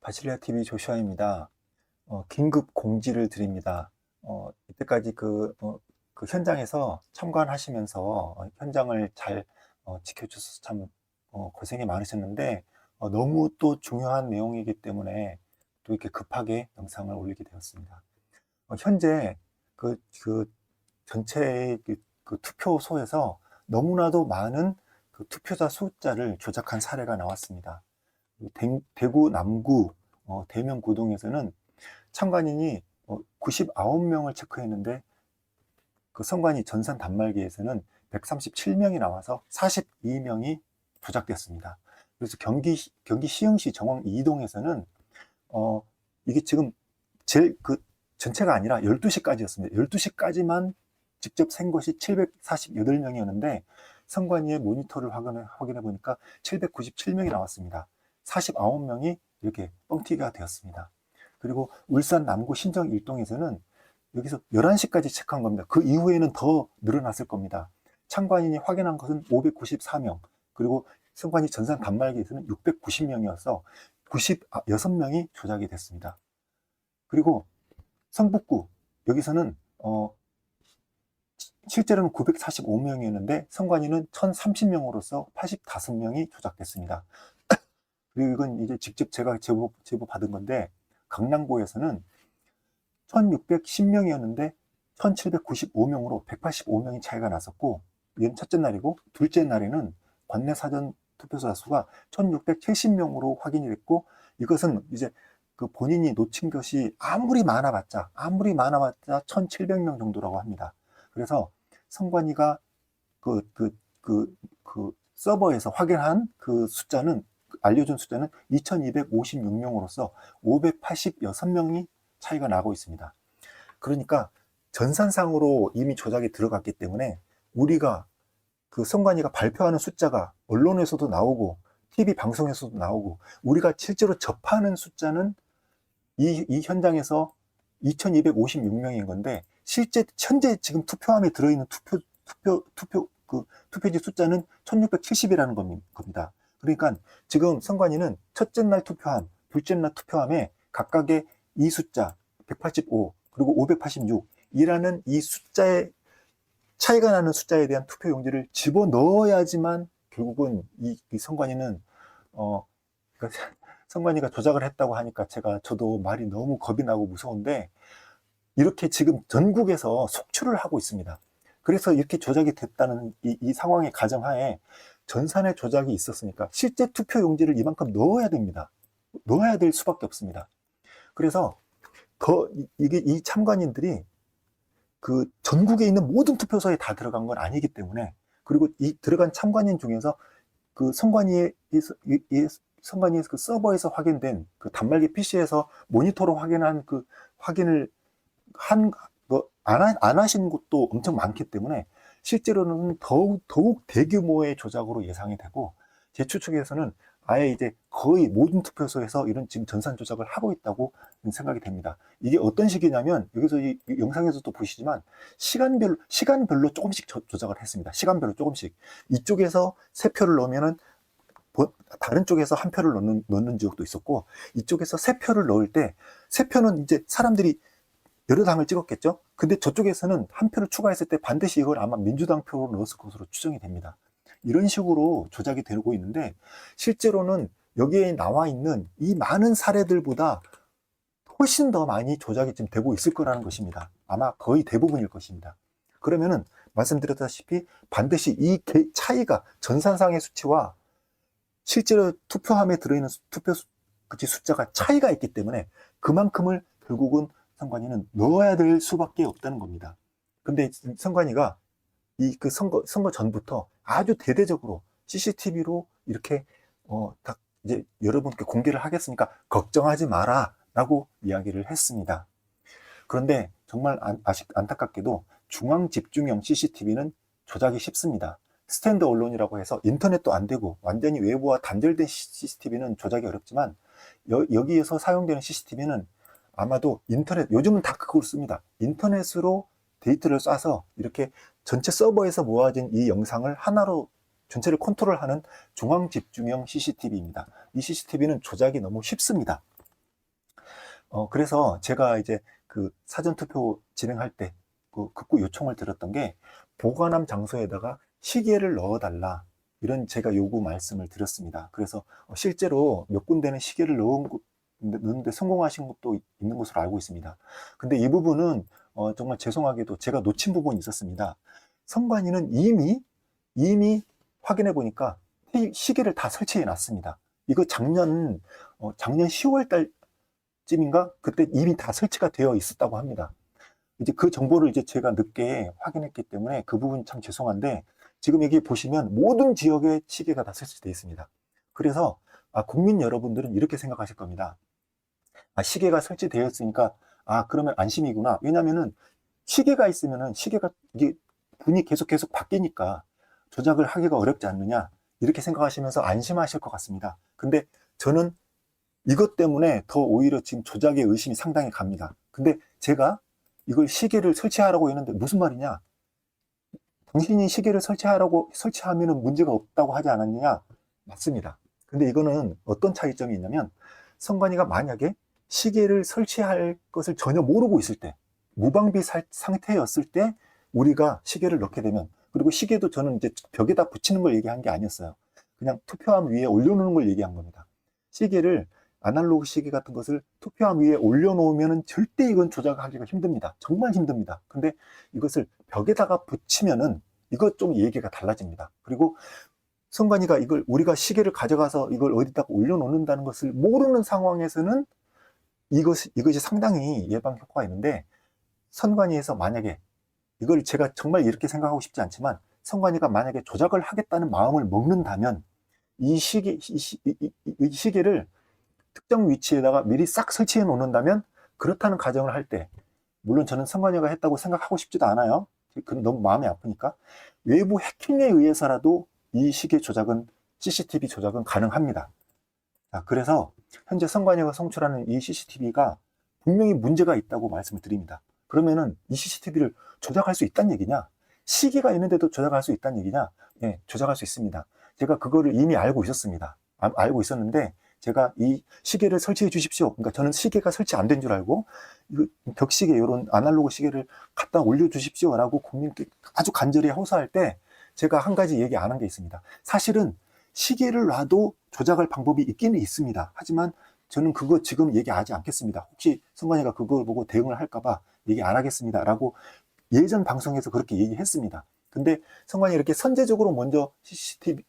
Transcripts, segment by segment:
바실레아 TV 조슈아입니다. 긴급 공지를 드립니다. 이때까지 그 현장에서 참관하시면서 현장을 잘 지켜주셔서 참 고생이 많으셨는데, 너무 또 중요한 내용이기 때문에 또 이렇게 급하게 영상을 올리게 되었습니다. 현재 그 전체 그 투표소에서 너무나도 많은 그 투표자 숫자를 조작한 사례가 나왔습니다. 대구 남구 대명고동에서는 참관인이 99명을 체크했는데 그 선관위 전산 단말기에서는 137명이 나와서 42명이 조작됐습니다. 그래서 경기 시흥시 정원 이동에서는 이게 지금 제일 전체가 아니라 12시까지였습니다. 12시까지만 직접 센 것이 748명이었는데 선관위의 모니터를 확인해 보니까 797명이 나왔습니다. 49명이 이렇게 뻥튀기가 되었습니다. 그리고 울산 남구 신정 일동에서는 여기서 11시까지 체크한 겁니다. 그 이후에는 더 늘어났을 겁니다. 참관인이 확인한 것은 594명, 그리고 선관위 전산 단말기에서는 690명이어서 96명이 조작이 됐습니다. 그리고 성북구, 여기서는 실제로는 945명이었는데 선관위는 1030명으로서 85명이 조작됐습니다. 그리고 이건 이제 직접 제가 제보 받은 건데, 강남구에서는 1610명이었는데 1795명으로 185명이 차이가 났었고, 이건 첫째 날이고, 둘째 날에는 관내 사전 투표자 수가 1670명으로 확인이 됐고, 이것은 이제 그 본인이 놓친 것이 아무리 많아봤자 1700명 정도라고 합니다. 그래서 선관위가 그 서버에서 확인한 그 숫자는, 알려준 숫자는 2256명으로서 586명이 차이가 나고 있습니다. 그러니까 전산상으로 이미 조작이 들어갔기 때문에 우리가 그 선관위가 발표하는 숫자가 언론에서도 나오고 TV 방송에서도 나오고 우리가 실제로 접하는 숫자는 이 현장에서 2256명인 건데, 실제 현재 지금 투표함에 들어있는 투표지 숫자는 1670이라는 겁니다. 그러니까 지금 선관위는 첫째 날 투표함, 둘째 날 투표함에 각각의 이 숫자 185 그리고 586이라는 이 숫자의 차이가 나는 숫자에 대한 투표 용지를 집어넣어야지만 결국은 이 선관위는 그러니까 선관위가 조작을 했다고 하니까 저도 말이 너무 겁이 나고 무서운데, 이렇게 지금 전국에서 속출을 하고 있습니다. 그래서 이렇게 조작이 됐다는 이 상황의 가정하에 전산의 조작이 있었으니까 실제 투표 용지를 이만큼 넣어야 됩니다. 넣어야 될 수밖에 없습니다. 그래서 이 참관인들이 그 전국에 있는 모든 투표소에 다 들어간 건 아니기 때문에, 그리고 이 들어간 참관인 중에서 그 선관위에서 그 서버에서 확인된 그 단말기 PC에서 모니터로 확인한 그 확인을 안 하신 곳도 엄청 많기 때문에 실제로는 더욱 대규모의 조작으로 예상이 되고, 제 추측에서는 아예 이제 거의 모든 투표소에서 이런 지금 전산 조작을 하고 있다고 생각이 됩니다. 이게 어떤 식이냐면, 여기서 이 영상에서도 보시지만 시간별로 조금씩 조작을 했습니다. 시간별로 조금씩. 이쪽에서 3표를 넣으면은 다른 쪽에서 1표를 넣는 지역도 있었고, 이쪽에서 3표를 넣을 때 3표는 이제 사람들이 여러 당을 찍었겠죠. 근데 저쪽에서는 1표를 추가했을 때 반드시 이걸 아마 민주당 표로 넣었을 것으로 추정이 됩니다. 이런 식으로 조작이 되고 있는데, 실제로는 여기에 나와 있는 이 많은 사례들보다 훨씬 더 많이 조작이 지금 되고 있을 거라는 것입니다. 아마 거의 대부분일 것입니다. 그러면은 말씀드렸다시피 반드시 이 차이가, 전산상의 수치와 실제로 투표함에 들어있는 투표 숫자가 차이가 있기 때문에 그만큼을 결국은 선관위는 넣어야 될 수밖에 없다는 겁니다. 근데 선관위가 그 선거 전부터 아주 대대적으로 CCTV로 이렇게 딱 이제 여러분께 공개를 하겠으니까 걱정하지 마라 라고 이야기를 했습니다. 그런데 정말 안타깝게도 중앙 집중형 CCTV는 조작이 쉽습니다. 스탠드 언론이라고 해서 인터넷도 안 되고 완전히 외부와 단절된 CCTV는 조작이 어렵지만, 여기에서 사용되는 CCTV는 아마도 요즘은 다 그걸 씁니다. 인터넷으로 데이터를 쏴서 이렇게 전체 서버에서 모아진 이 영상을 하나로 전체를 컨트롤하는 중앙 집중형 CCTV입니다. 이 CCTV는 조작이 너무 쉽습니다. 그래서 제가 이제 그 사전투표 진행할 때 그 극구 요청을 드렸던 게 보관함 장소에다가 시계를 넣어달라. 이런 제가 요구 말씀을 드렸습니다. 그래서 실제로 몇 군데는 시계를 넣는데 성공하신 것도 있는 것으로 알고 있습니다. 근데 이 부분은 정말 죄송하게도 제가 놓친 부분이 있었습니다. 선관위는 이미 확인해 보니까 시계를 다 설치해 놨습니다. 이거 작년 10월 달쯤인가 그때 이미 다 설치가 되어 있었다고 합니다. 이제 그 정보를 이제 제가 늦게 확인했기 때문에 그 부분 참 죄송한데, 지금 여기 보시면 모든 지역에 시계가 다 설치되어 있습니다. 그래서 국민 여러분들은 이렇게 생각하실 겁니다. 시계가 설치되어 있으니까 그러면 안심이구나. 왜냐면은 시계가 있으면은 시계가 이게 분이 계속 바뀌니까 조작을 하기가 어렵지 않느냐, 이렇게 생각하시면서 안심하실 것 같습니다. 근데 저는 이것 때문에 더 오히려 지금 조작의 의심이 상당히 갑니다. 근데 제가 이걸 시계를 설치하라고 했는데 무슨 말이냐? 당신이 시계를 설치하면 문제가 없다고 하지 않았느냐? 맞습니다. 근데 이거는 어떤 차이점이 있냐면, 선관위가 만약에 시계를 설치할 것을 전혀 모르고 있을 때, 무방비 상태였을 때 우리가 시계를 넣게 되면, 그리고 시계도 저는 이제 벽에다 붙이는 걸 얘기한 게 아니었어요. 그냥 투표함 위에 올려놓는 걸 얘기한 겁니다. 시계를, 아날로그 시계 같은 것을 투표함 위에 올려놓으면 절대 이건 조작하기가 힘듭니다. 정말 힘듭니다. 근데 이것을 벽에다가 붙이면은 이것 좀 얘기가 달라집니다. 그리고 선관위가 이걸, 우리가 시계를 가져가서 이걸 어디다가 올려놓는다는 것을 모르는 상황에서는 이것이 상당히 예방 효과가 있는데, 선관위에서 만약에 이걸, 제가 정말 이렇게 생각하고 싶지 않지만, 선관위가 만약에 조작을 하겠다는 마음을 먹는다면 이 시계를 특정 위치에다가 미리 싹 설치해 놓는다면, 그렇다는 가정을 할 때, 물론 저는 선관위가 했다고 생각하고 싶지도 않아요. 그건 너무 마음이 아프니까. 외부 해킹에 의해서라도 이 시계 조작은, CCTV 조작은 가능합니다. 그래서 현재 선관위가 송출하는 이 CCTV가 분명히 문제가 있다고 말씀을 드립니다. 그러면은 이 CCTV를 조작할 수 있다는 얘기냐? 시계가 있는데도 조작할 수 있다는 얘기냐? 네, 조작할 수 있습니다. 제가 그거를 이미 알고 있었습니다. 알고 있었는데, 제가 이 시계를 설치해 주십시오. 그러니까 저는 시계가 설치 안 된 줄 알고, 벽시계, 이런 아날로그 시계를 갖다 올려 주십시오라고 국민께 아주 간절히 호소할 때, 제가 한 가지 얘기 안 한 게 있습니다. 사실은 시계를 놔도 조작할 방법이 있기는 있습니다. 하지만 저는 그거 지금 얘기하지 않겠습니다. 혹시 선관위가 그걸 보고 대응을 할까봐 얘기 안 하겠습니다 라고 예전 방송에서 그렇게 얘기했습니다. 근데 선관위 이렇게 선제적으로 먼저 CCTV,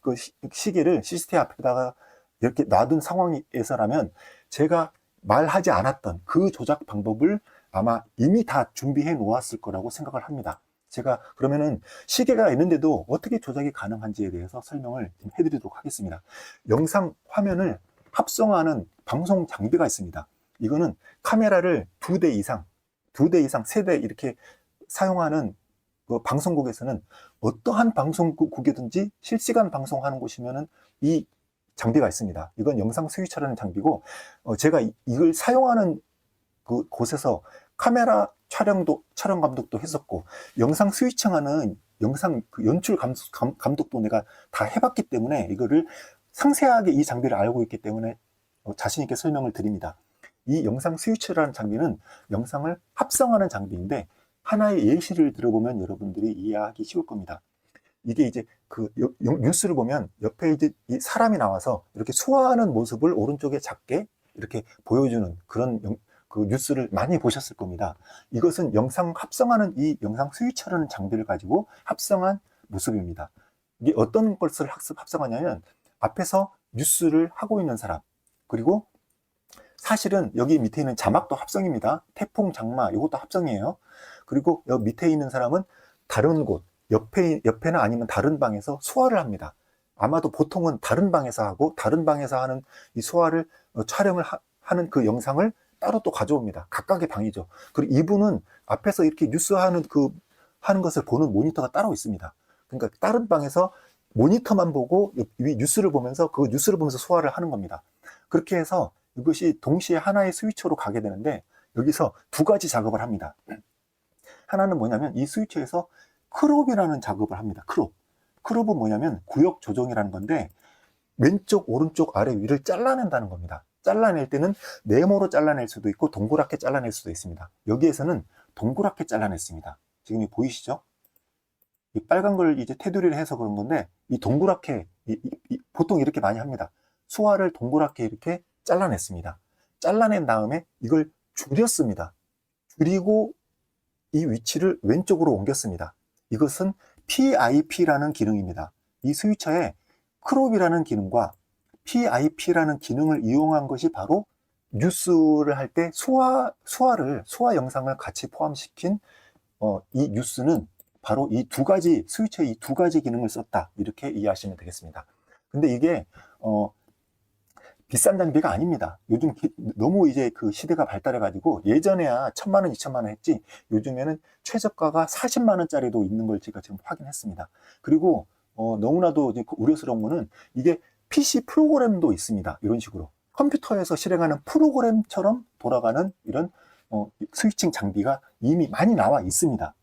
시계를 CCTV 앞에다가 이렇게 놔둔 상황에서라면, 제가 말하지 않았던 그 조작 방법을 아마 이미 다 준비해 놓았을 거라고 생각을 합니다. 제가 그러면은 시계가 있는데도 어떻게 조작이 가능한지에 대해서 설명을 좀 해드리도록 하겠습니다. 영상 화면을 합성하는 방송 장비가 있습니다. 이거는 카메라를 2대 이상, 3대 이렇게 사용하는 그 방송국에서는, 어떠한 방송국이든지 실시간 방송하는 곳이면은 이 장비가 있습니다. 이건 영상 스위처라는 장비고, 제가 이걸 사용하는 그 곳에서 카메라 촬영 감독도 했었고, 영상 스위칭하는 영상 연출 감독도 내가 다 해봤기 때문에, 이거를 상세하게 이 장비를 알고 있기 때문에 자신 있게 설명을 드립니다. 이 영상 스위치라는 장비는 영상을 합성하는 장비인데, 하나의 예시를 들어보면 여러분들이 이해하기 쉬울 겁니다. 이게 이제 그 뉴스를 보면 옆에 이제 이 사람이 나와서 이렇게 수화하는 모습을 오른쪽에 작게 이렇게 보여주는 그런 그 뉴스를 많이 보셨을 겁니다. 이것은 영상 합성하는 이 영상 스위처라는 장비를 가지고 합성한 모습입니다. 이게 어떤 것을 합성하냐면, 앞에서 뉴스를 하고 있는 사람, 그리고 사실은 여기 밑에 있는 자막도 합성입니다. 태풍, 장마, 이것도 합성이에요. 그리고 여기 밑에 있는 사람은 다른 곳, 옆에나 아니면 다른 방에서 수화를 합니다. 아마도 보통은 다른 방에서 하고, 다른 방에서 하는 이 수화를 촬영을 하는 그 영상을 따로 또 가져옵니다. 각각의 방이죠. 그리고 이분은 앞에서 이렇게 뉴스 하는 것을 보는 모니터가 따로 있습니다. 그러니까 다른 방에서 모니터만 보고 위 뉴스를 보면서 그 뉴스를 보면서 소화를 하는 겁니다. 그렇게 해서 이것이 동시에 하나의 스위처로 가게 되는데, 여기서 두 가지 작업을 합니다. 하나는 뭐냐면, 이 스위처에서 크롭이라는 작업을 합니다. 크롭은 뭐냐면 구역 조정이라는 건데, 왼쪽, 오른쪽, 아래, 위를 잘라낸다는 겁니다. 잘라낼 때는 네모로 잘라낼 수도 있고 동그랗게 잘라낼 수도 있습니다. 여기에서는 동그랗게 잘라냈습니다. 지금 보이시죠? 이 빨간 걸 이제 테두리를 해서 그런 건데, 이 동그랗게, 보통 이렇게 많이 합니다. 수화를 동그랗게 이렇게 잘라냈습니다. 잘라낸 다음에 이걸 줄였습니다. 줄이고 이 위치를 왼쪽으로 옮겼습니다. 이것은 PIP라는 기능입니다. 이 스위처에 크롭이라는 기능과 PIP라는 기능을 이용한 것이 바로 뉴스를 할 때 수화 영상을 같이 포함시킨 이 뉴스는 바로 이 두 가지 스위처의 이 두 가지 기능을 썼다, 이렇게 이해하시면 되겠습니다. 근데 이게 비싼 장비가 아닙니다. 요즘 너무 이제 그 시대가 발달해 가지고 예전에야 1,000만 원, 2,000만 원 했지, 요즘에는 최저가가 40만 원짜리도 있는 걸 제가 지금 확인했습니다. 그리고 너무나도 이제 우려스러운 거는 이게 PC 프로그램도 있습니다. 이런 식으로 컴퓨터에서 실행하는 프로그램처럼 돌아가는 이런 스위칭 장비가 이미 많이 나와 있습니다.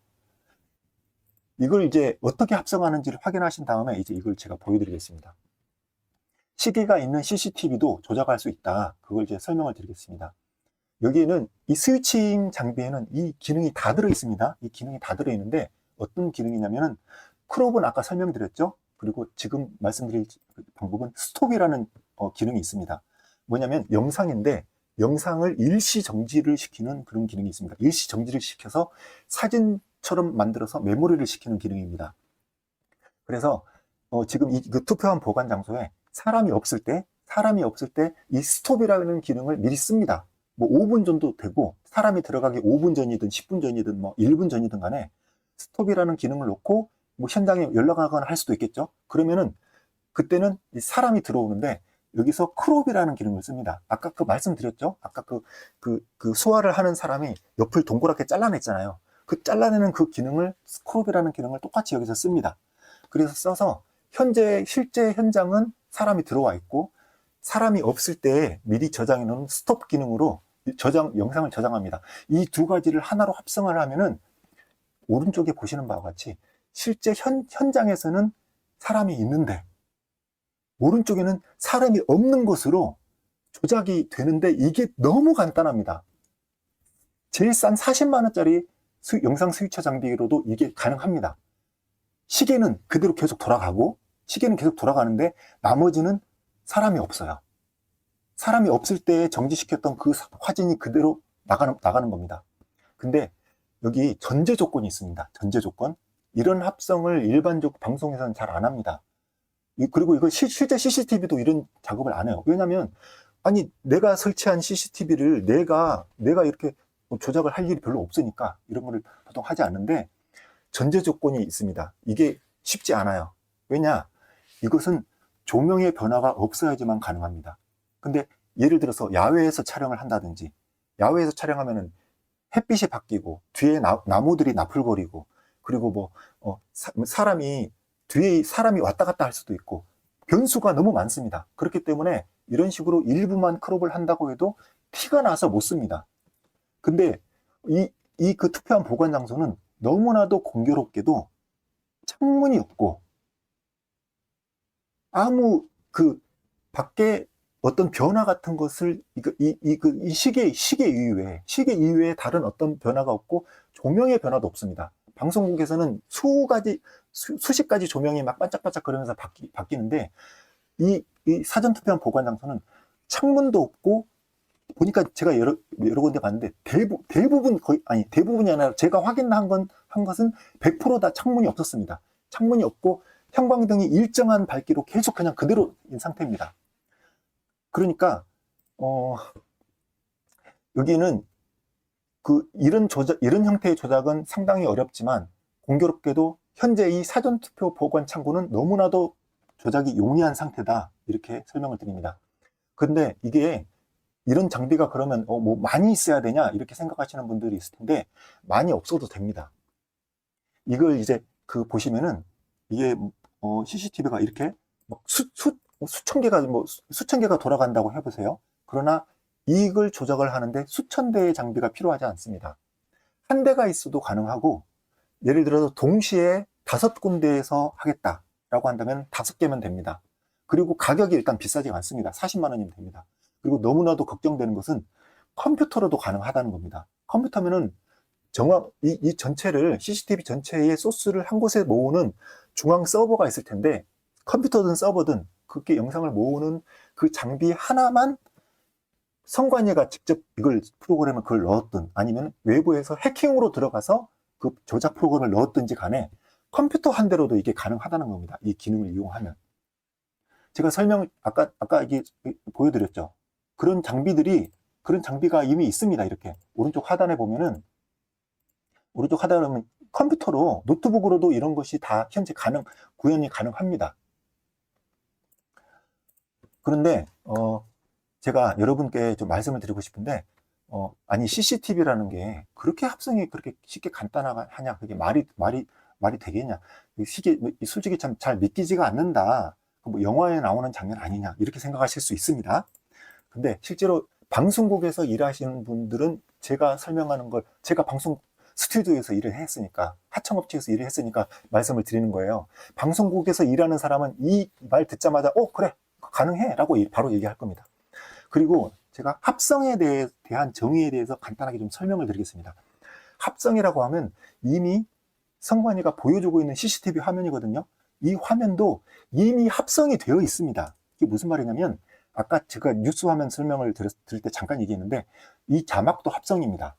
이걸 이제 어떻게 합성하는지를 확인하신 다음에 이제 이걸 제가 보여드리겠습니다. 시계가 있는 CCTV도 조작할 수 있다. 그걸 이제 설명을 드리겠습니다. 여기에는 이 스위칭 장비에는 이 기능이 다 들어 있습니다. 이 기능이 다 들어 있는데 어떤 기능이냐면은 크롭은 아까 설명드렸죠. 그리고 지금 말씀드릴 방법은 스톱이라는 기능이 있습니다. 뭐냐면 영상인데 영상을 일시 정지를 시키는 그런 기능이 있습니다. 일시 정지를 시켜서 사진처럼 만들어서 메모리를 시키는 기능입니다. 그래서 지금 그 투표함 보관 장소에 사람이 없을 때 이 스톱이라는 기능을 미리 씁니다. 뭐 5분 정도 되고, 사람이 들어가기 5분 전이든 10분 전이든 뭐 1분 전이든 간에 스톱이라는 기능을 놓고 뭐 현장에 연락하거나 할 수도 있겠죠. 그러면은 그때는 이 사람이 들어오는데 여기서 크롭이라는 기능을 씁니다. 아까 그 말씀드렸죠. 아까 그 수화를 하는 사람이 옆을 동그랗게 잘라냈잖아요. 그 잘라내는 그 기능을, 크롭이라는 기능을 똑같이 여기서 씁니다. 그래서 써서 실제 현장은 사람이 들어와 있고, 사람이 없을 때 미리 저장해 놓은 스톱 기능으로 영상을 저장합니다. 이 두 가지를 하나로 합성을 하면은 오른쪽에 보시는 바와 같이 실제 현장에서는 사람이 있는데 오른쪽에는 사람이 없는 것으로 조작이 되는데, 이게 너무 간단합니다. 제일 싼 40만 원짜리 영상 스위처 장비로도 이게 가능합니다. 시계는 그대로 계속 돌아가고, 시계는 계속 돌아가는데 나머지는 사람이 없어요. 사람이 없을 때 정지시켰던 그 화질이 그대로 나가는 겁니다. 근데 여기 전제 조건이 있습니다. 전제 조건. 이런 합성을 일반적 방송에서는 잘 안 합니다. 그리고 이거 실제 CCTV도 이런 작업을 안 해요. 왜냐면 아니 내가 설치한 CCTV를 내가 이렇게 조작을 할 일이 별로 없으니까 이런 거를 보통 하지 않는데, 전제 조건이 있습니다. 이게 쉽지 않아요. 왜냐? 이것은 조명의 변화가 없어야지만 가능합니다. 근데 예를 들어서 야외에서 촬영을 한다든지, 야외에서 촬영하면은 햇빛이 바뀌고 뒤에 나무들이 나풀거리고, 그리고 뭐 뒤에 사람이 왔다 갔다 할 수도 있고 변수가 너무 많습니다. 그렇기 때문에 이런 식으로 일부만 크롭을 한다고 해도 티가 나서 못 씁니다. 근데 그 투표함 보관 장소는 너무나도 공교롭게도 창문이 없고, 아무 밖에 어떤 변화 같은 것을 이 시계 이외에 다른 어떤 변화가 없고, 조명의 변화도 없습니다. 방송국에서는 수십 가지 조명이 막 반짝반짝 거리면서 바뀌는데, 이 사전 투표함 보관 장소는 창문도 없고, 보니까 제가 여러 군데 봤는데 대부분이 아니라 제가 확인한 것은 100% 다 창문이 없었습니다. 창문이 없고 형광등이 일정한 밝기로 계속 그냥 그대로인 상태입니다. 그러니까 여기는 이런 형태의 조작은 상당히 어렵지만, 공교롭게도 현재 이 사전투표 보관 창구는 너무나도 조작이 용이한 상태다, 이렇게 설명을 드립니다. 근데 이게 이런 장비가 그러면 뭐 많이 있어야 되냐, 이렇게 생각하시는 분들이 있을 텐데 많이 없어도 됩니다. 이걸 이제 보시면은 이게 CCTV가 이렇게 수천 개가 돌아간다고 해보세요. 그러나 이걸 조작을 하는데 수천 대의 장비가 필요하지 않습니다. 한 대가 있어도 가능하고, 예를 들어서 동시에 5군데에서 하겠다라고 한다면 5개면 됩니다. 그리고 가격이 일단 비싸지 않습니다. 40만 원이면 됩니다. 그리고 너무나도 걱정되는 것은 컴퓨터로도 가능하다는 겁니다. 컴퓨터면은 이 전체를, CCTV 전체의 소스를 한 곳에 모으는 중앙 서버가 있을 텐데, 컴퓨터든 서버든 그렇게 영상을 모으는 그 장비 하나만 선관위가 직접 이걸 프로그램을 그걸 넣었든 아니면 외부에서 해킹으로 들어가서 그 조작 프로그램을 넣었든지 간에 컴퓨터 한 대로도 이게 가능하다는 겁니다. 이 기능을 이용하면. 제가 아까 이게 보여드렸죠. 그런 장비가 이미 있습니다. 이렇게. 오른쪽 하단에 보면 컴퓨터로, 노트북으로도 이런 것이 다 현재 구현이 가능합니다. 그런데, 제가 여러분께 좀 말씀을 드리고 싶은데, 아니, CCTV라는 게 그렇게 합성이 그렇게 쉽게 간단하냐? 그게 말이 되겠냐? 솔직히 참 잘 믿기지가 않는다. 뭐 영화에 나오는 장면 아니냐? 이렇게 생각하실 수 있습니다. 근데 실제로 방송국에서 일하시는 분들은 제가 설명하는 걸, 제가 방송 스튜디오에서 일을 했으니까, 하청업체에서 일을 했으니까 말씀을 드리는 거예요. 방송국에서 일하는 사람은 이 말 듣자마자, 그래, 가능해. 라고 바로 얘기할 겁니다. 그리고 제가 합성에 대한 정의에 대해서 간단하게 좀 설명을 드리겠습니다. 합성이라고 하면 이미 선관위가 보여주고 있는 CCTV 화면이거든요. 이 화면도 이미 합성이 되어 있습니다. 이게 무슨 말이냐면, 아까 제가 뉴스 화면 설명을 드릴 때 잠깐 얘기했는데, 이 자막도 합성입니다.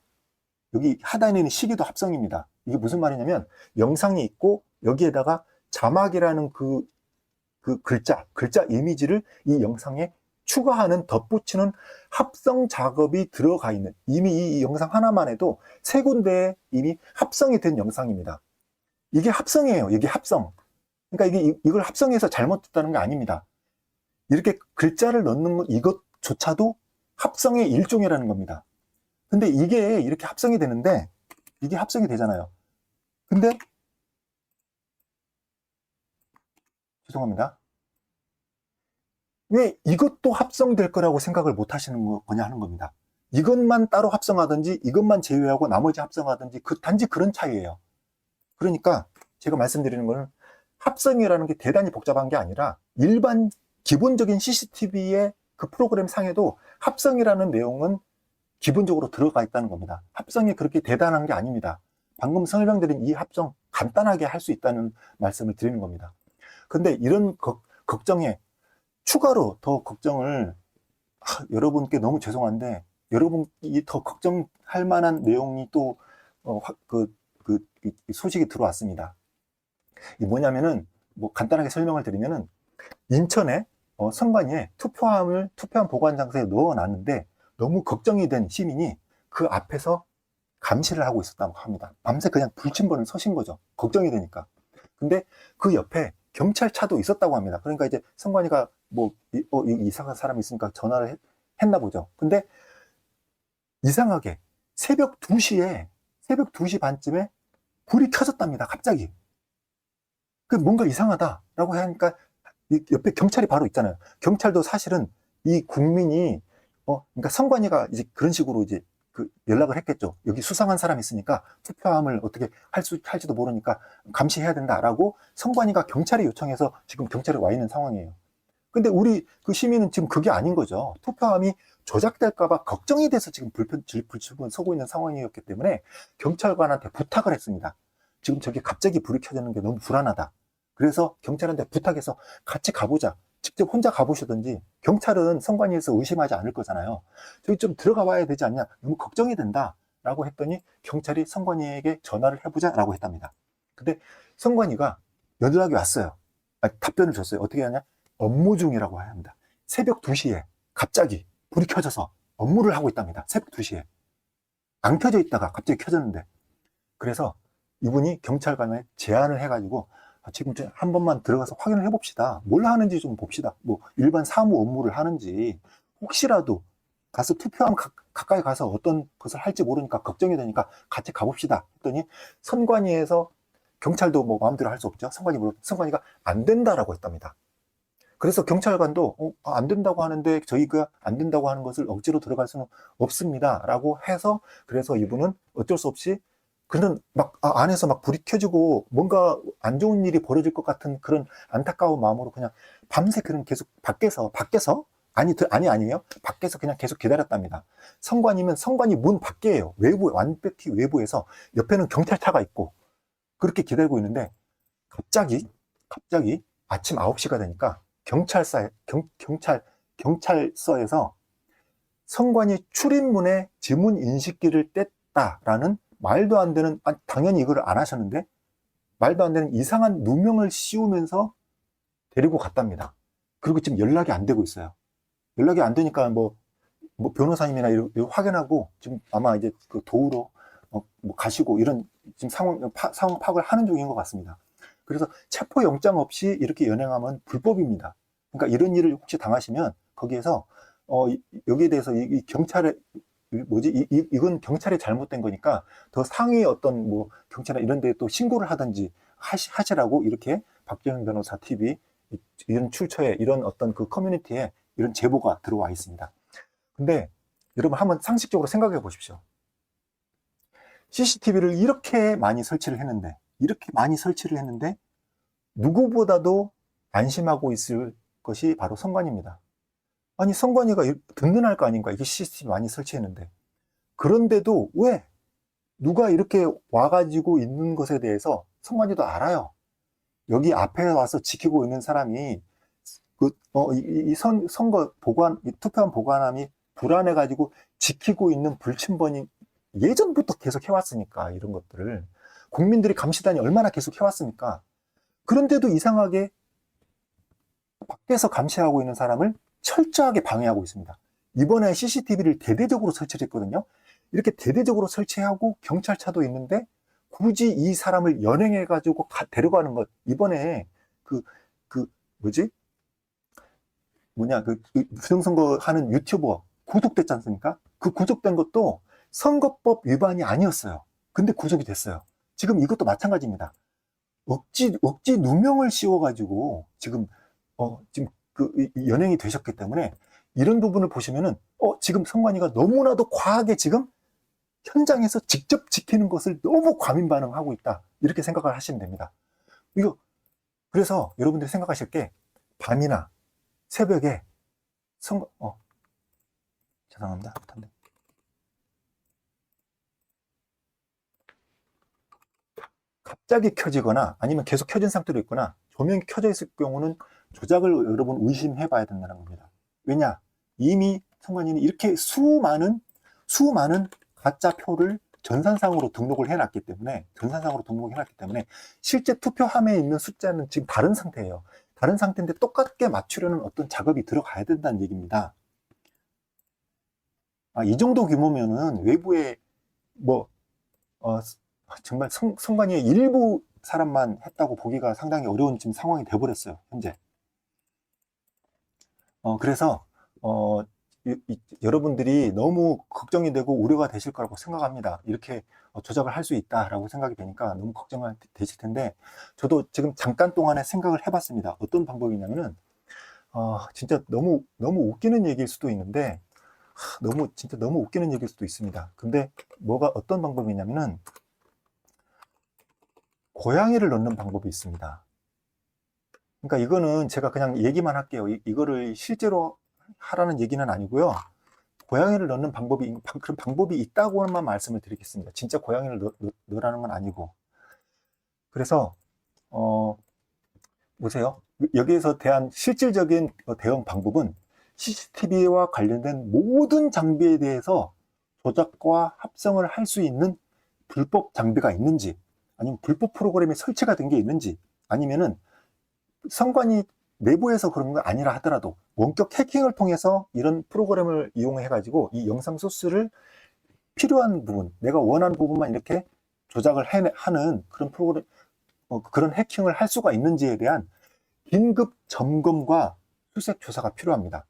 여기 하단에 있는 시계도 합성입니다. 이게 무슨 말이냐면, 영상이 있고 여기에다가 자막이라는 그 글자 이미지를 이 영상에 추가하는, 덧붙이는 합성 작업이 들어가 있는, 이미 이 영상 하나만 해도 3군데에 이미 합성이 된 영상입니다. 이게 합성이에요. 이게 합성. 그러니까 이걸 합성해서 잘못됐다는 게 아닙니다. 이렇게 글자를 넣는 것, 이것조차도 합성의 일종이라는 겁니다. 근데 이게 이렇게 합성이 되는데, 이게 합성이 되잖아요. 근데, 죄송합니다. 왜 이것도 합성될 거라고 생각을 못 하시는 거냐 하는 겁니다. 이것만 따로 합성하든지, 이것만 제외하고 나머지 합성하든지, 단지 그런 차이예요. 그러니까 제가 말씀드리는 거는, 합성이라는 게 대단히 복잡한 게 아니라 일반 기본적인 CCTV의 그 프로그램 상에도 합성이라는 내용은 기본적으로 들어가 있다는 겁니다. 합성이 그렇게 대단한 게 아닙니다. 방금 설명드린 이 합성 간단하게 할 수 있다는 말씀을 드리는 겁니다. 근데 이런 걱정에 추가로 더 걱정을, 여러분께 너무 죄송한데, 여러분이 더 걱정할 만한 내용이 또 소식이 들어왔습니다. 이 뭐냐면은, 뭐 간단하게 설명을 드리면은, 인천에 선관위에 투표함 보관 장소에 넣어놨는데 너무 걱정이 된 시민이 그 앞에서 감시를 하고 있었다고 합니다. 밤새 그냥 불침번을 서신 거죠. 걱정이 되니까. 근데 그 옆에 경찰차도 있었다고 합니다. 그러니까 이제 선관위가 이상한 사람이 있으니까 전화를 했나 보죠. 근데 이상하게 새벽 2시 반쯤에 불이 켜졌답니다. 갑자기. 뭔가 이상하다라고 하니까 옆에 경찰이 바로 있잖아요. 경찰도 사실은 이 국민이, 그러니까 선관위가 이제 그런 식으로 이제 연락을 했겠죠. 여기 수상한 사람이 있으니까 투표함을 어떻게 할지도 모르니까 감시해야 된다라고 선관위가 경찰에 요청해서 지금 경찰에 와 있는 상황이에요. 근데 우리 그 시민은 지금 그게 아닌 거죠. 투표함이 조작될까봐 걱정이 돼서 지금 불침번 서고 있는 상황이었기 때문에 경찰관한테 부탁을 했습니다. 지금 저기 갑자기 불이 켜지는 게 너무 불안하다. 그래서 경찰한테 부탁해서 같이 가보자. 직접 혼자 가보시든지, 경찰은 선관위에서 의심하지 않을 거잖아요. 저기 좀 들어가 봐야 되지 않냐. 너무 걱정이 된다. 라고 했더니 경찰이 선관위에게 전화를 해보자. 라고 했답니다. 근데 선관위가 연락이 왔어요. 답변을 줬어요. 어떻게 하냐? 업무 중이라고 합니다. 새벽 2시에 갑자기 불이 켜져서 업무를 하고 있답니다. 새벽 2시에. 안 켜져 있다가 갑자기 켜졌는데. 그래서 이분이 경찰관에 제안을 해가지고, 지금 한 번만 들어가서 확인을 해봅시다. 뭘 하는지 좀 봅시다. 뭐 일반 사무 업무를 하는지, 혹시라도 가서 투표함 가까이 가서 어떤 것을 할지 모르니까 걱정이 되니까 같이 가봅시다 했더니, 선관위에서, 경찰도 뭐 마음대로 할 수 없죠. 선관위가 안 된다라고 했답니다. 그래서 경찰관도 안 된다고 하는데 저희가 안 된다고 하는 것을 억지로 들어갈 수는 없습니다 라고 해서, 그래서 이분은 어쩔 수 없이 그는 안에서 막 불이 켜지고 뭔가 안 좋은 일이 벌어질 것 같은 그런 안타까운 마음으로 그냥 밤새 그냥 계속 밖에서 아니에요. 밖에서 그냥 계속 기다렸답니다. 선관이면 선관이 문 밖에예요. 외부, 완벽히 외부에서 옆에는 경찰차가 있고 그렇게 기다리고 있는데 갑자기 아침 9시가 되니까 경찰서에서 선관위 출입문에 지문 인식기를 뗐다라는 말도 안 되는, 당연히 이걸 안 하셨는데 말도 안 되는 이상한 누명을 씌우면서 데리고 갔답니다. 그리고 지금 연락이 안 되고 있어요. 연락이 안 되니까 뭐 변호사님이나 이렇게 확인하고 지금 아마 이제 그 도우로 뭐 가시고 이런 지금 상황 파악을 하는 중인 것 같습니다. 그래서 체포 영장 없이 이렇게 연행하면 불법입니다. 그러니까 이런 일을 혹시 당하시면 거기에서 여기에 대해서 이 경찰에 이건 경찰이 잘못된 거니까 더 상위 어떤 뭐 경찰이나 이런 데에 또 신고를 하든지 하시라고 이렇게 박정현 변호사 TV 이런 출처에 이런 어떤 그 커뮤니티에 이런 제보가 들어와 있습니다. 근데 여러분 한번 상식적으로 생각해 보십시오. CCTV를 이렇게 많이 설치를 했는데 누구보다도 안심하고 있을 것이 바로 선관위입니다. 아니 선관위가 든든할 거 아닌가, 이게 CCTV 많이 설치했는데. 그런데도 왜 누가 이렇게 와가지고 있는 것에 대해서 선관위도 알아요. 여기 앞에 와서 지키고 있는 사람이 선거 투표함 보관함이 불안해가지고 지키고 있는 불침번이 예전부터 계속 해왔으니까, 이런 것들을 국민들이 감시단이 얼마나 계속 해왔습니까? 그런데도 이상하게 밖에서 감시하고 있는 사람을 철저하게 방해하고 있습니다. 이번에 CCTV를 대대적으로 설치를 했거든요. 이렇게 대대적으로 설치하고 경찰차도 있는데 굳이 이 사람을 연행해가지고 데려가는 것, 이번에 부정선거 하는 유튜버 구속됐지 않습니까? 그 구속된 것도 선거법 위반이 아니었어요. 근데 구속이 됐어요. 지금 이것도 마찬가지입니다. 억지 누명을 씌워가지고 지금 연행이 되셨기 때문에 이런 부분을 보시면은 지금 선관위가 너무나도 과하게 지금 현장에서 직접 지키는 것을 너무 과민 반응하고 있다, 이렇게 생각을 하시면 됩니다. 그래서 여러분들이 생각하실 게 밤이나 새벽에 죄송합니다. 갑자기 켜지거나 아니면 계속 켜진 상태로 있거나 조명이 켜져 있을 경우는 조작을 여러분 의심해 봐야 된다는 겁니다. 왜냐? 이미 선관위는 이렇게 수많은 가짜 표를 전산상으로 등록을 해놨기 때문에 실제 투표함에 있는 숫자는 지금 다른 상태예요. 다른 상태인데 똑같게 맞추려는 어떤 작업이 들어가야 된다는 얘기입니다. 이 정도 규모면은 외부에 정말 선관위의 일부 사람만 했다고 보기가 상당히 어려운 지금 상황이 돼버렸어요, 현재. 그래서 여러분들이 너무 걱정이 되고 우려가 되실 거라고 생각합니다. 이렇게 조작을 할 수 있다라고 생각이 되니까 너무 걱정이 되실 텐데, 저도 지금 잠깐 동안에 생각을 해봤습니다. 어떤 방법이냐면은 진짜 너무 웃기는 얘기일 수도 있는데 진짜 너무 웃기는 얘기일 수도 있습니다. 근데 어떤 방법이냐면은 고양이를 넣는 방법이 있습니다. 그러니까 이거는 제가 그냥 얘기만 할게요. 이거를 실제로 하라는 얘기는 아니고요. 고양이를 넣는 그런 방법이 있다고만 말씀을 드리겠습니다. 진짜 고양이를 넣으라는 건 아니고. 그래서 보세요. 여기에서 대한 실질적인 대응 방법은 CCTV와 관련된 모든 장비에 대해서 조작과 합성을 할 수 있는 불법 장비가 있는지, 아니면 불법 프로그램이 설치가 된 게 있는지, 아니면은 선관위 내부에서 그런 거 아니라 하더라도 원격 해킹을 통해서 이런 프로그램을 이용해 가지고 이 영상 소스를 필요한 부분, 내가 원하는 부분만 이렇게 조작을 하는 그런 프로그램, 그런 해킹을 할 수가 있는지에 대한 긴급 점검과 수색 조사가 필요합니다.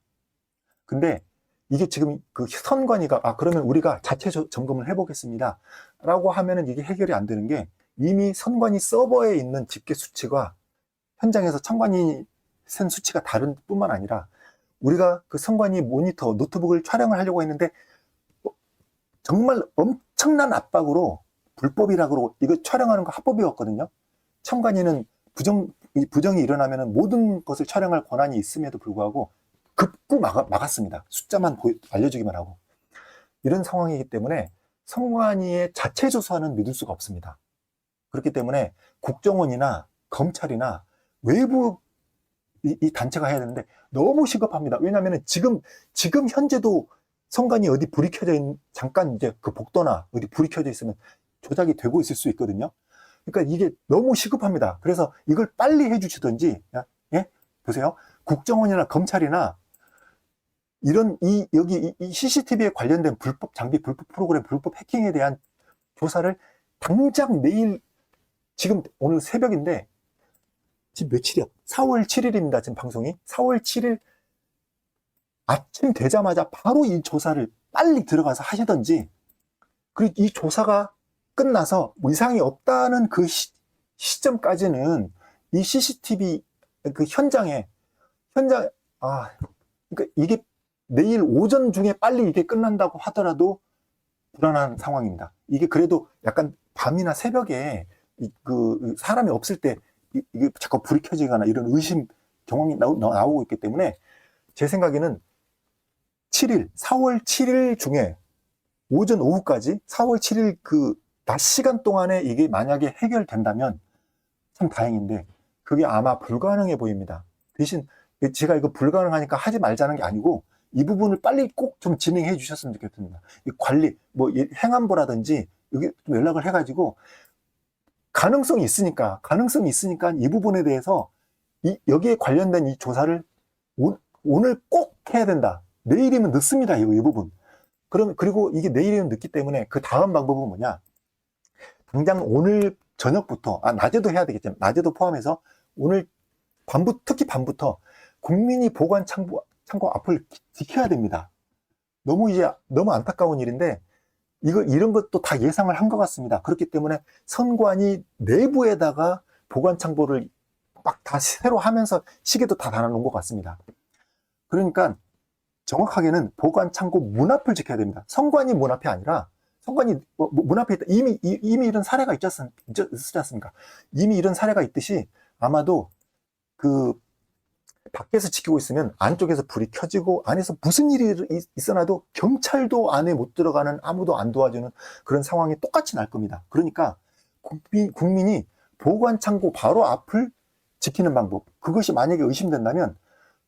근데 이게 지금 그 선관위가 그러면 우리가 자체 점검을 해보겠습니다 라고 하면은 이게 해결이 안 되는 게, 이미 선관위 서버에 있는 집계 수치가 현장에서 선관위 센 수치가 다른 뿐만 아니라, 우리가 그 선관위 모니터 노트북을 촬영을 하려고 했는데 정말 엄청난 압박으로 불법이라고 그러고, 이거 촬영하는 거 합법이었거든요. 선관위는 부정이 일어나면 모든 것을 촬영할 권한이 있음에도 불구하고 급구 막았습니다. 숫자만 알려주기만 하고. 이런 상황이기 때문에 선관위의 자체 조사는 믿을 수가 없습니다. 그렇기 때문에 국정원이나 검찰이나 외부 이 단체가 해야 되는데 너무 시급합니다. 왜냐하면 지금 현재도 선관위 어디 불이 켜져 있는, 잠깐 이제 그 복도나 어디 불이 켜져 있으면 조작이 되고 있을 수 있거든요. 그러니까 이게 너무 시급합니다. 그래서 이걸 빨리 해주시든지, 예? 보세요. 국정원이나 검찰이나 이런 여기 이 CCTV에 관련된 불법 장비, 불법 프로그램, 불법 해킹에 대한 조사를 당장 내일, 지금 오늘 새벽인데 지금 며칠이야? 4월 7일입니다. 지금 방송이 4월 7일 아침 되자마자 바로 이 조사를 빨리 들어가서 하시든지, 그리고 이 조사가 끝나서 뭐 이상이 없다는 그 시점까지는 이 CCTV 그 그러니까 이게 내일 오전 중에 빨리 이게 끝난다고 하더라도 불안한 상황입니다. 이게 그래도 약간 밤이나 새벽에 그 사람이 없을 때 이게 자꾸 불이 켜지거나 이런 의심 경험이 나오고 있기 때문에 제 생각에는 4월 7일 중에 오전 오후까지 4월 7일 그 낮 시간 동안에 이게 만약에 해결된다면 참 다행인데 그게 아마 불가능해 보입니다. 대신 제가 이거 불가능하니까 하지 말자는 게 아니고 이 부분을 빨리 꼭 좀 진행해 주셨으면 좋겠습니다. 이 관리, 뭐 행안부라든지 여기 좀 연락을 해가지고 가능성이 있으니까 이 부분에 대해서 여기에 관련된 이 조사를 오늘 꼭 해야 된다. 내일이면 늦습니다. 이 부분. 그리고 이게 내일이면 늦기 때문에 그 다음 방법은 뭐냐? 당장 오늘 저녁부터, 낮에도 해야 되겠지만, 낮에도 포함해서 오늘 특히 밤부터 국민이 보관 창고 앞을 지켜야 됩니다. 너무 안타까운 일인데, 이런 것도 다 예상을 한 것 같습니다. 그렇기 때문에 선관위 내부에다가 보관 창고를 막 다 새로 하면서 시계도 다 달아놓은 것 같습니다. 그러니까 정확하게 보관 창고 문 앞을 지켜야 됩니다. 선관위 문 앞이 아니라 선관위 문 앞에 있다. 이미 이런 사례가 있지 않습니까? 이미 이런 사례가 있듯이 아마도 그 밖에서 지키고 있으면 안쪽에서 불이 켜지고 안에서 무슨 일이 있어나도 경찰도 안에 못 들어가는, 아무도 안 도와주는 그런 상황이 똑같이 날 겁니다. 그러니까 국민이 보관 창고 바로 앞을 지키는 방법, 그것이 만약에 의심된다면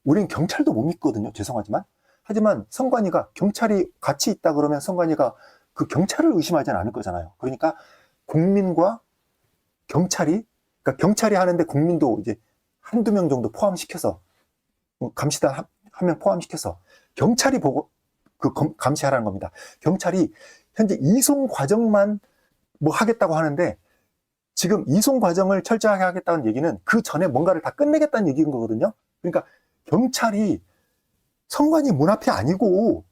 우린 경찰도 못 믿거든요. 죄송하지만. 하지만 선관위가, 경찰이 같이 있다 그러면 선관위가 그 경찰을 의심하지는 않을 거잖아요. 그러니까 국민과 경찰이 하는데 국민도 이제 한두 명 정도 포함시켜서, 감시단 한 명 포함시켜서 경찰이 보고 감시하라는 겁니다. 경찰이 현재 이송 과정만 뭐 하겠다고 하는데, 지금 이송 과정을 철저하게 하겠다는 얘기는 그 전에 뭔가를 다 끝내겠다는 얘기인 거거든요. 그러니까 경찰이 선관위 문 앞이 아니고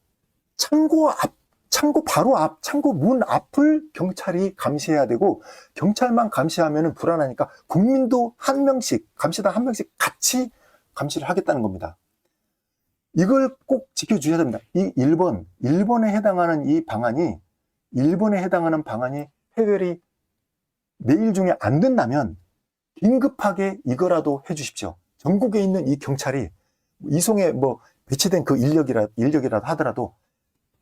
창고 바로 앞, 창고 문 앞을 경찰이 감시해야 되고, 경찰만 감시하면 불안하니까 국민도 한 명씩, 감시단 한 명씩 같이 감시를 하겠다는 겁니다. 이걸 꼭 지켜주셔야 됩니다. 이 일본에 해당하는 방안이 해결이 내일 중에 안 된다면 긴급하게 이거라도 해주십시오. 전국에 있는 이 경찰이 이송에 뭐 배치된 그 인력이라도 하더라도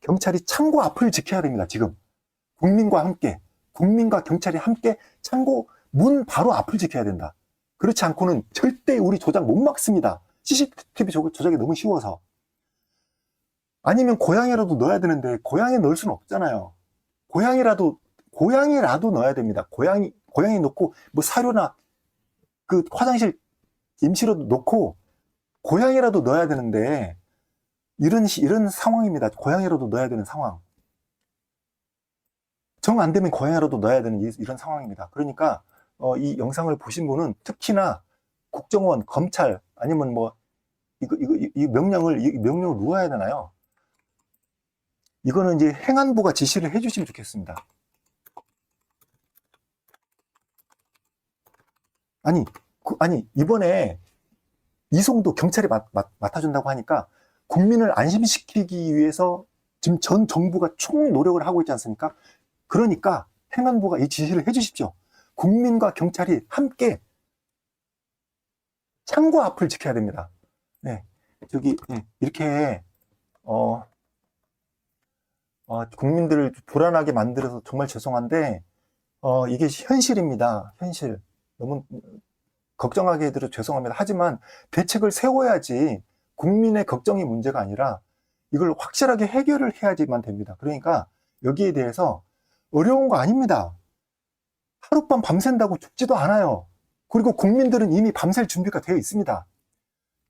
경찰이 창고 앞을 지켜야 됩니다. 지금 국민과 경찰이 함께 창고 문 바로 앞을 지켜야 된다. 그렇지 않고는 절대 우리 조작 못 막습니다. CCTV 조작이 너무 쉬워서. 아니면 고양이라도 넣어야 되는데 고양이 넣을 수는 없잖아요. 고양이라도 넣어야 됩니다. 고양이 넣고 뭐 사료나 그 화장실 임시로도 넣고 고양이라도 넣어야 되는데, 이런 상황입니다. 고양이라도 넣어야 되는 상황. 정 안 되면 고양이라도 넣어야 되는 이런 상황입니다. 그러니까 이 영상을 보신 분은 특히나 국정원, 검찰, 아니면 뭐 이 명령을 누가 해야 되나요? 이거는 이제 행안부가 지시를 해주시면 좋겠습니다. 아니 이번에 이송도 경찰이 맡아준다고 하니까 국민을 안심시키기 위해서 지금 전 정부가 총 노력을 하고 있지 않습니까? 그러니까 행안부가 이 지시를 해주십시오. 국민과 경찰이 함께 창고 앞을 지켜야 됩니다. 네. 이렇게, 국민들을 불안하게 만들어서 정말 죄송한데, 이게 현실입니다. 현실. 너무 걱정하게 해드려 죄송합니다. 하지만 대책을 세워야지 국민의 걱정이 문제가 아니라 이걸 확실하게 해결을 해야지만 됩니다. 그러니까 여기에 대해서 어려운 거 아닙니다. 하룻밤 밤샌다고 죽지도 않아요. 그리고 국민들은 이미 밤샐 준비가 되어 있습니다.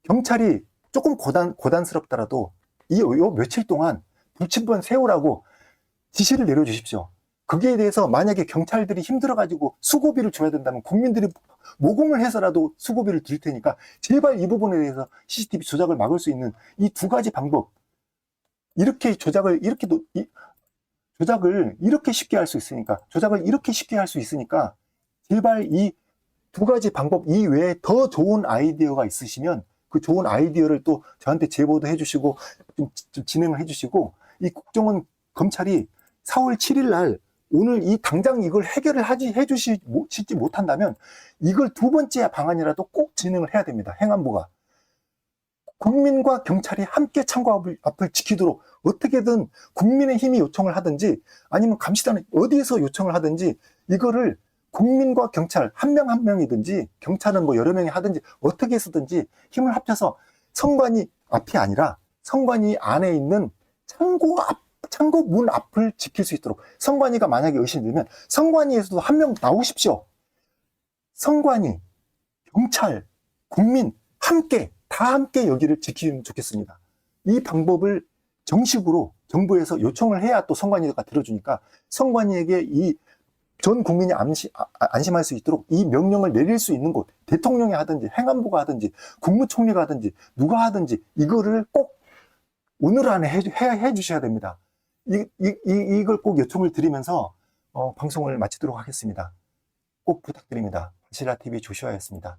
경찰이 조금 고단스럽더라도 요 며칠 동안 불침번 세우라고 지시를 내려주십시오. 거기에 대해서 만약에 경찰들이 힘들어가지고 수고비를 줘야 된다면 국민들이 모금을 해서라도 수고비를 드릴 테니까 제발 이 부분에 대해서 CCTV 조작을 막을 수 있는 이 두 가지 방법, 이렇게 조작을 이렇게 쉽게 할 수 있으니까, 조작을 이렇게 쉽게 할 수 있으니까 제발 이 두 가지 방법 이외에 더 좋은 아이디어가 있으시면 그 좋은 아이디어를 또 저한테 제보도 해주시고 좀 진행을 해주시고, 이 국정원 검찰이 4월 7일 날 오늘 이 당장 이걸 해결을 해주시지 못한다면 이걸 두 번째 방안이라도 꼭 진행을 해야 됩니다. 행안부가. 국민과 경찰이 함께 창고 앞을 지키도록 어떻게든 국민의힘이 요청을 하든지 아니면 감시단이 어디에서 요청을 하든지 이거를 국민과 경찰 한 명 한 명이든지 경찰은 뭐 여러 명이 하든지 어떻게 해서든지 힘을 합쳐서 선관위 앞이 아니라 선관위 안에 있는 창고 문 앞을 지킬 수 있도록, 선관위가 만약에 의심되면 선관위에서도 한 명 나오십시오. 선관위, 경찰, 국민 다 함께 여기를 지키면 좋겠습니다. 이 방법을 정식으로 정부에서 요청을 해야 또 선관위가 들어주니까 선관위에게 이 전 국민이 안심할 수 있도록 이 명령을 내릴 수 있는 곳, 대통령이 하든지 행안부가 하든지 국무총리가 하든지 누가 하든지 이거를 꼭 오늘 안에 해 주셔야 됩니다. 이걸 꼭 요청을 드리면서 방송을 마치도록 하겠습니다. 꼭 부탁드립니다. 바시라TV 조슈아였습니다.